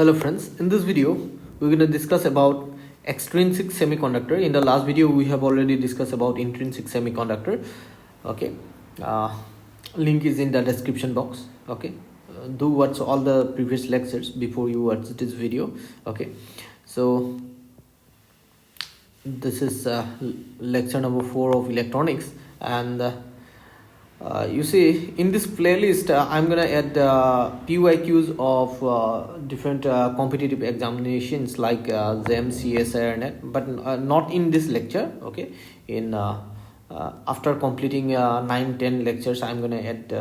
Hello friends, in this video we're going to discuss about extrinsic semiconductor. In the last video we have already discussed about intrinsic semiconductor. Okay, link is in the description box. Okay, do watch all the previous lectures before you watch this video. Okay, so this is lecture number 4 of electronics, and you see in this playlist I'm gonna add PYQs of different competitive examinations like JAM, CSIR, net, but not in this lecture. Okay, in after completing 9-10 lectures I'm gonna add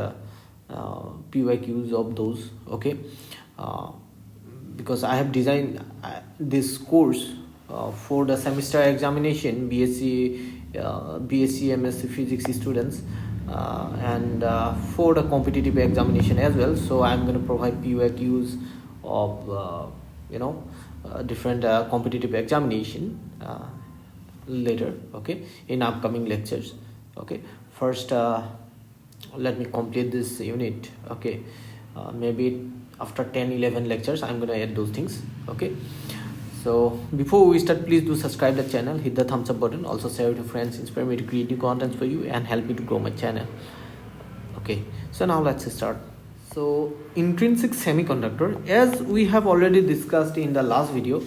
PYQs of those. Okay, because I have designed this course for the semester examination, BSc MSc physics students, and for the competitive examination as well. So I'm going to provide PYQs of different competitive examination later, okay, in upcoming lectures. Okay, first let me complete this unit. Okay, maybe after 10-11 lectures I'm going to add those things. Okay, so before we start, please do subscribe the channel, hit the thumbs up button, also share with your friends, inspire me to create new contents for you and help me to grow my channel. Okay, so now let's start. So intrinsic semiconductor, as we have already discussed in the last video,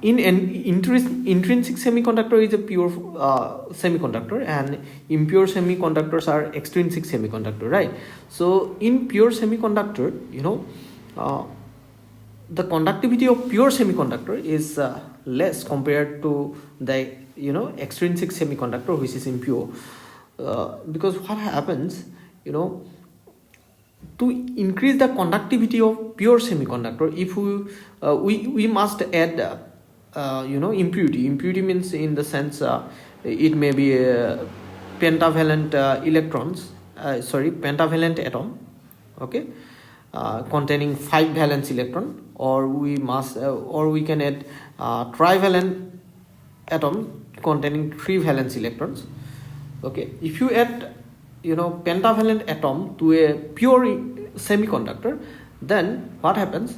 in an intrinsic semiconductor is a pure semiconductor, and impure semiconductors are extrinsic semiconductor, right? So in pure semiconductor, the conductivity of pure semiconductor is less compared to the extrinsic semiconductor, which is impure, because what happens, to increase the conductivity of pure semiconductor, if we must add impurity means, in the sense it may be pentavalent pentavalent atom, okay, containing 5 valence electron, or we can add trivalent atom containing 3 valence electrons. Okay, if you add pentavalent atom to a pure semiconductor, then what happens,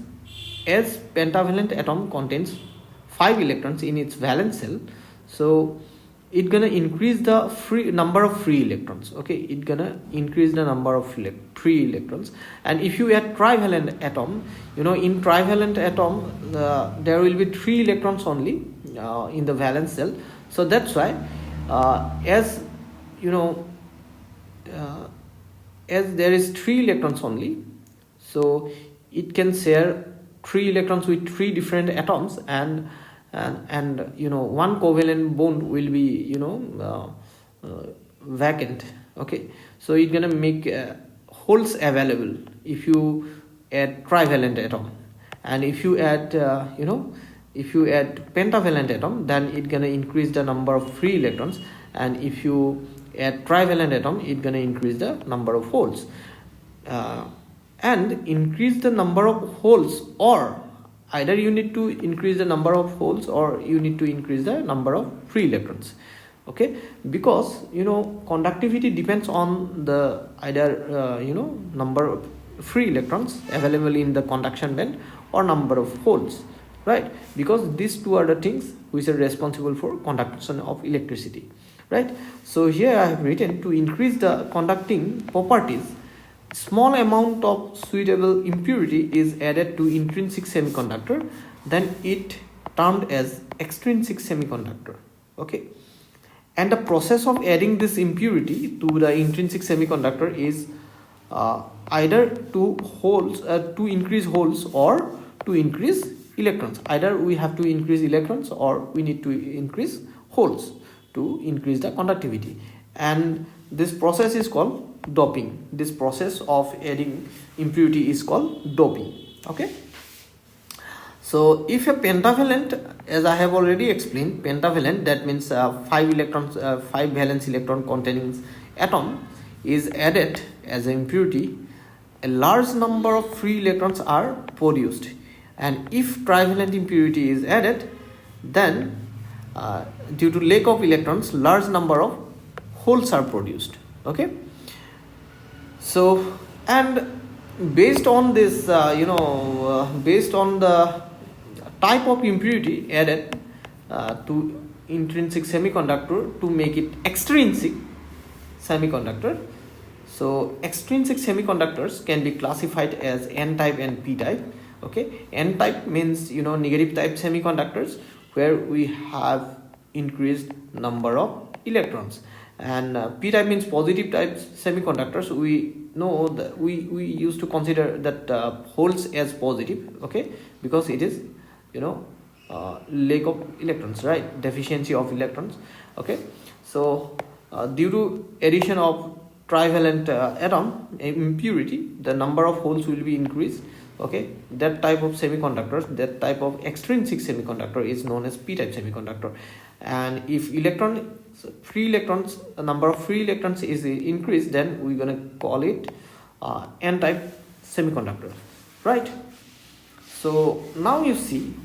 as pentavalent atom contains 5 electrons in its valence shell, so it's gonna increase the number of free electrons. Okay, it's gonna increase the number of free electrons. And if you add trivalent atom, in trivalent atom there will be 3 electrons only in the valence shell. So that's why as there is 3 electrons only, so it can share 3 electrons with 3 different atoms, and one covalent bond will be vacant. Okay, so it's gonna make holes available if you add trivalent atom, and if you add pentavalent atom, then it's gonna increase the number of free electrons, and if you add trivalent atom, it's gonna increase the number of holes, and increase the number of holes, or either you need to increase the number of holes or you need to increase the number of free electrons. Okay, because conductivity depends on the either number of free electrons available in the conduction band or number of holes, right? Because these two are the things which are responsible for conduction of electricity, right? So here I have written, to increase the conducting properties, small amount of suitable impurity is added to intrinsic semiconductor, then it termed as extrinsic semiconductor. Okay, and the process of adding this impurity to the intrinsic semiconductor is either to increase holes or to increase electrons. Either we have to increase electrons or we need to increase holes to increase the conductivity, and this process is called doping. This process of adding impurity is called doping. Okay, so if a pentavalent, as I have already explained, pentavalent, that means 5 valence electron containing atom is added as an impurity, a large number of free electrons are produced, and if trivalent impurity is added, then due to lack of electrons, large number of holes are produced. Okay, so, and based on this based on the type of impurity added to intrinsic semiconductor to make it extrinsic semiconductor. So extrinsic semiconductors can be classified as n type and p type. Okay, n type means negative type semiconductors where we have increased number of electrons, and p type means positive type semiconductors. We know that we used to consider that holes as positive, okay, because it is lack of electrons, right, deficiency of electrons. Okay, so due to addition of trivalent atom impurity, the number of holes will be increased. Okay, that type of semiconductors, that type of extrinsic semiconductor is known as p-type semiconductor. And if free electrons, the number of free electrons is increased, then we're gonna call it n-type semiconductor, right? So now you see,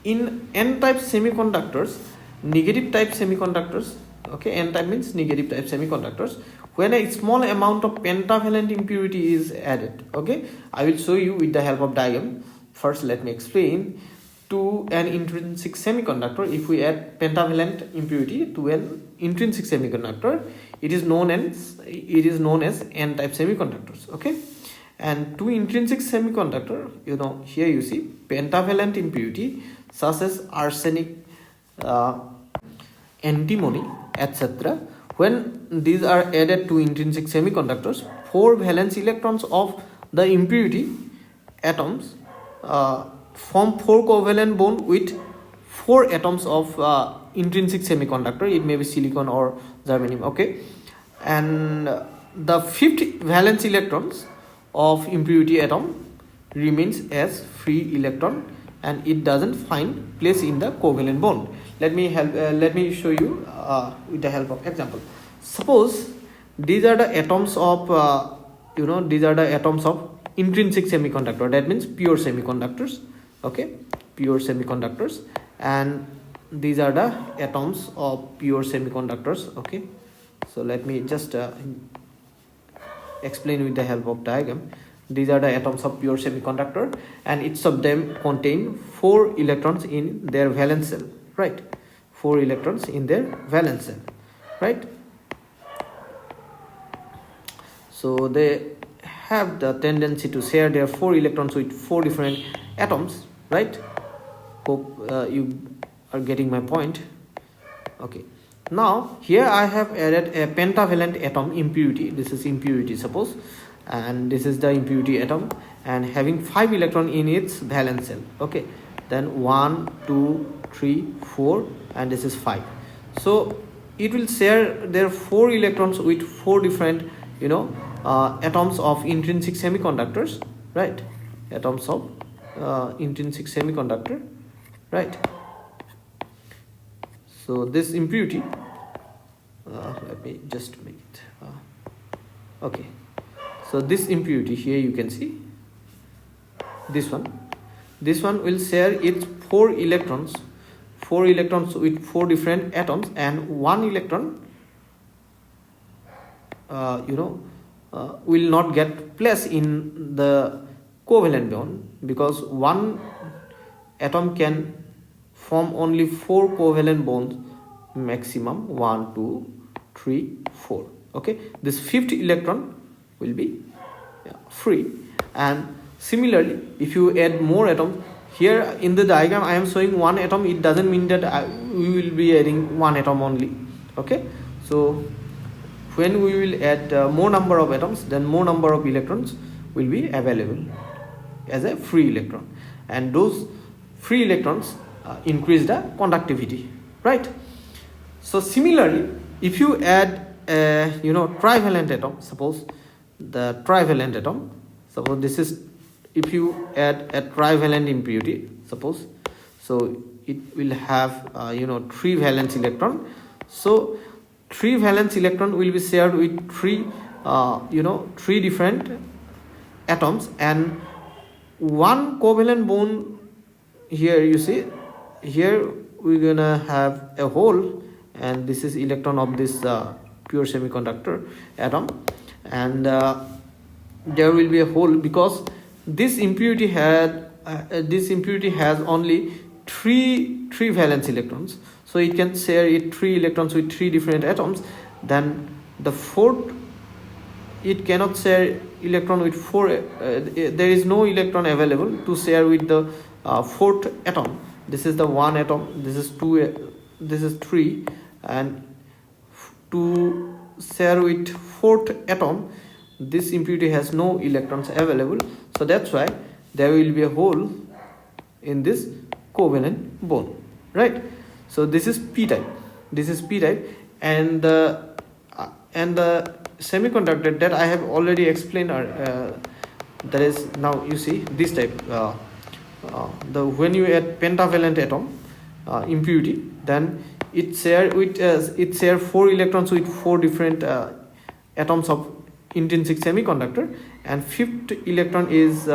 in n-type semiconductors, negative type semiconductors, okay, n-type means negative type semiconductors, when a small amount of pentavalent impurity is added. Okay, I will show you with the help of diagram. First, let me explain. To an intrinsic semiconductor, if we add pentavalent impurity to an intrinsic semiconductor, it is known as n-type semiconductors. Okay, and to intrinsic semiconductor, here you see pentavalent impurity such as arsenic, antimony, etc. When these are added to intrinsic semiconductors, 4 valence electrons of the impurity atoms form 4 covalent bond with 4 atoms of intrinsic semiconductor. It may be silicon or germanium. Okay, and the 5th valence electrons of impurity atom remains as free electron, and it doesn't find place in the covalent bond. Let me show you with the help of example. Suppose these are the atoms of intrinsic semiconductor, that means pure semiconductors. Okay, pure semiconductors, and these are the atoms of pure semiconductors. Okay, so let me just explain with the help of diagram. These are the atoms of pure semiconductor, and each of them contain 4 electrons in their valence shell, right? 4 electrons in their valence shell, right? So they have the tendency to share their 4 electrons with 4 different atoms, right? Hope you are getting my point. Okay, now here I have added a pentavalent atom impurity. This is impurity, suppose, and this is the impurity atom, and having 5 electron in its valence shell. Okay, then 1 2 3 4, and this is 5. So it will share their 4 electrons with 4 different atoms of intrinsic semiconductors, right? Atoms of intrinsic semiconductor, right? So this impurity, let me just make it okay. So this impurity here, you can see this one will share its 4 electrons with 4 different atoms, and 1 electron will not get place in the covalent bond, because 1 atom can form only 4 covalent bonds maximum, 1 2 3 4. Okay, this 5th electron will be free. And similarly, if you add more atoms, here in the diagram I am showing 1 atom. It doesn't mean that we will be adding 1 atom only. Okay, so when we will add more number of atoms, then more number of electrons will be available as a free electron, and those free electrons increase the conductivity, right? So similarly, if you add a trivalent atom, suppose this is, if you add a trivalent impurity, suppose, so it will have 3 valence electron. So 3 valence electron will be shared with 3 different atoms, and 1 covalent bond. Here you see, here we're gonna have a hole, and this is electron of this pure semiconductor atom, and there will be a hole, because this impurity has only three valence electrons, so it can share it 3 electrons with 3 different atoms. Then the fourth, it cannot share electron with 4, there is no electron available to share with the fourth atom. This is the 1 atom, this is 2, this is 3, and to share with fourth atom, this impurity has no electrons available, so that's why there will be a hole in this covalent bond, right? So this is p type, and the semiconductor that I have already explained are that is, now you see this type, when you add pentavalent atom impurity, then it share 4 electrons with 4 different atoms of intrinsic semiconductor, and fifth electron is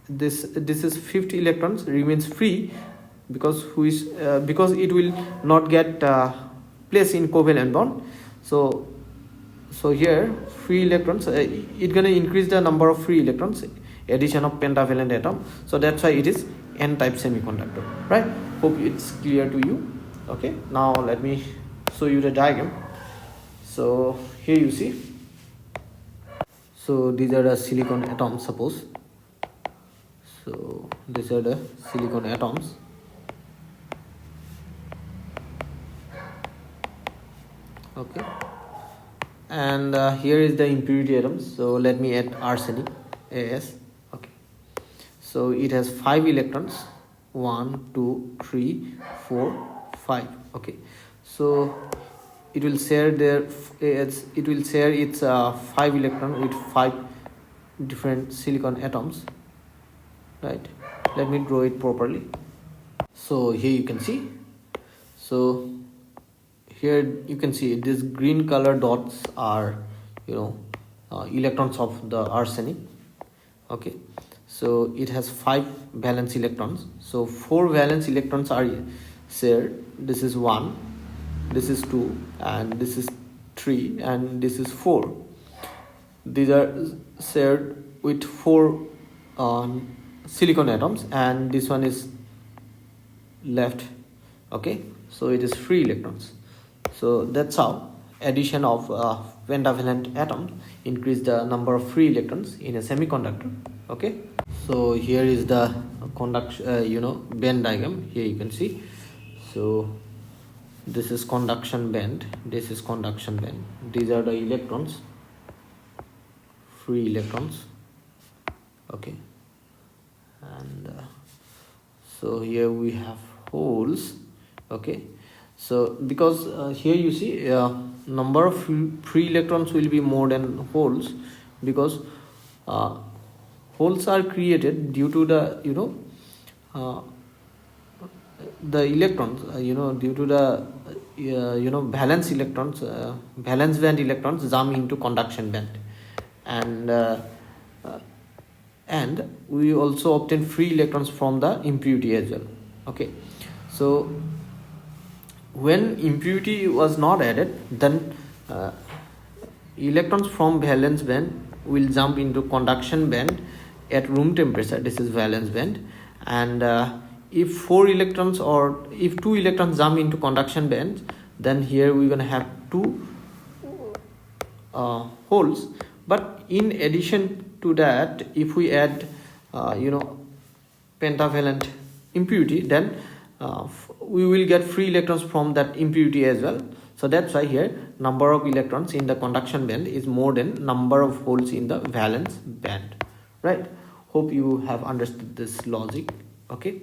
this is fifth electrons remains free, because it will not get placed in covalent bond. So here free electrons, it gonna increase the number of free electrons, addition of pentavalent atom, so that's why it is n type semiconductor, right? Hope it's clear to you. Okay, now let me show you the diagram. So here you see, so these are the silicon atoms, suppose. So these are the silicon atoms. Okay, and here is the impurity atoms. So let me add arsenic, As. Okay, so it has 5 electrons, 1 2 3 4 5. Okay, so it will share its 5 electron with 5 different silicon atoms, right? Let me draw it properly. So here you can see, so here you can see these green color dots are electrons of the arsenic. Okay, so it has 5 valence electrons, so 4 valence electrons are shared. This is 1, this is 2, and this is 3, and this is 4. These are shared with 4 silicon atoms, and this one is left. Okay, so it is free electrons. So that's how addition of pentavalent atoms increase the number of free electrons in a semiconductor. Okay, so here is the conduction band diagram. Here you can see, so this is conduction band, this is conduction band, these are the electrons, free electrons. Okay, and so here we have holes. Okay, so because here you see number of free electrons will be more than holes, because holes are created due to the the electrons due to the valence electrons, valence band electrons jump into conduction band, and we also obtain free electrons from the impurity as well. Okay, so when impurity was not added, then electrons from valence band will jump into conduction band at room temperature. This is valence band, and if 4 electrons or if 2 electrons jump into conduction band, then here we're gonna have 2 holes. But in addition to that, if we add pentavalent impurity, then we will get free electrons from that impurity as well. So that's why here number of electrons in the conduction band is more than number of holes in the valence band, right? Hope you have understood this logic. Okay,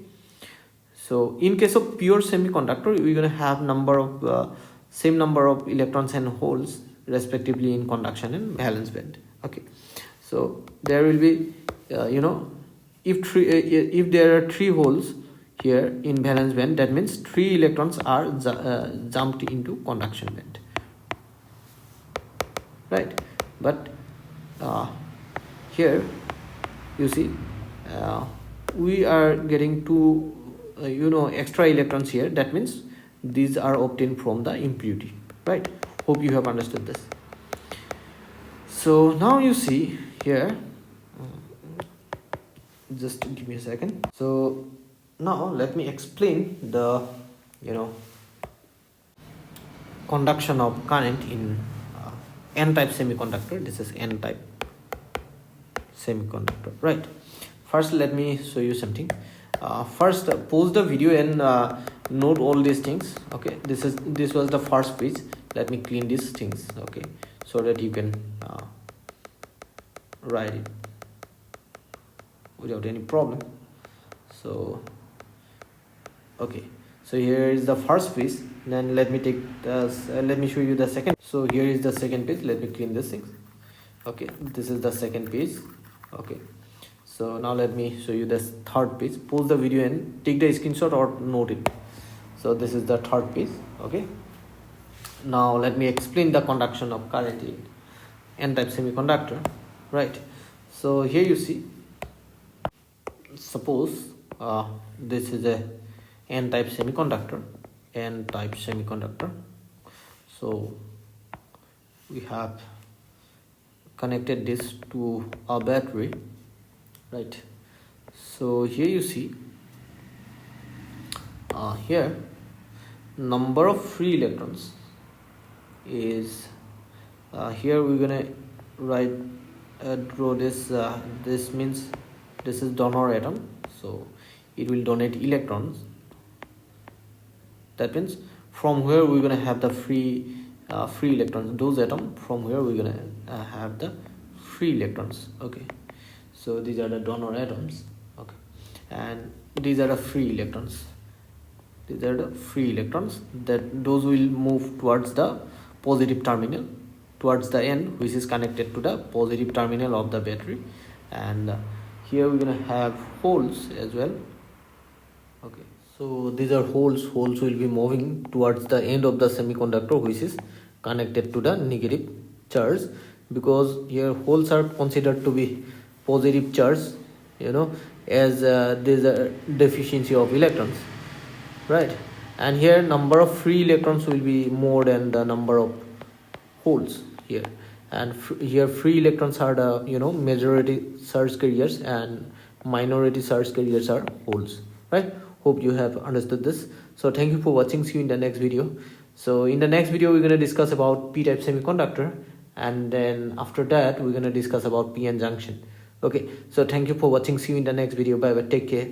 so in case of pure semiconductor, we're going to have same number of electrons and holes respectively in conduction and valence band. Okay, so there will be if there are 3 holes here in valence band, that means 3 electrons are jumped into conduction band, right? But here you see we are getting 2 extra electrons here. That means these are obtained from the impurity, right? Hope you have understood this. So now you see here, just give me a second. So now let me explain the conduction of current in n-type semiconductor. This is n-type semiconductor, right? First let me show you something. First pause the video and note all these things. Okay, this was the first page. Let me clean these things, okay, so that you can write it without any problem. So okay, so here is the first piece. Then let me take let me show you the second. So here is the second page. Let me clean these things. Okay, this is the second page. Okay, so now let me show you this third page. Pause the video and take the screenshot or note it. So this is the third page. Okay, now let me explain the conduction of current in n-type semiconductor, right? So here you see, suppose this is a n-type semiconductor. So we have connected this to a battery, right? So here you see, here number of free electrons is here we're gonna write draw this. This means this is donor atom, so it will donate electrons. That means from where we're gonna have the free electrons, those atoms, from where we're gonna have the free electrons. Okay, so these are the donor atoms. Okay, and these are the free electrons. These are the free electrons that those will move towards the positive terminal, towards the end, which is connected to the positive terminal of the battery. And here we're gonna have holes as well. Okay, so these are holes will be moving towards the end of the semiconductor, which is connected to the negative charge, because here holes are considered to be positive charge, as there's a deficiency of electrons, right? And here number of free electrons will be more than the number of holes here. And here free electrons are the majority charge carriers and minority charge carriers are holes, right? Hope you have understood this. So thank you for watching. See you in the next video. So in the next video we're going to discuss about p-type semiconductor, and then after that we're going to discuss about p-n junction. Okay, so thank you for watching. See you in the next video. Bye bye, take care.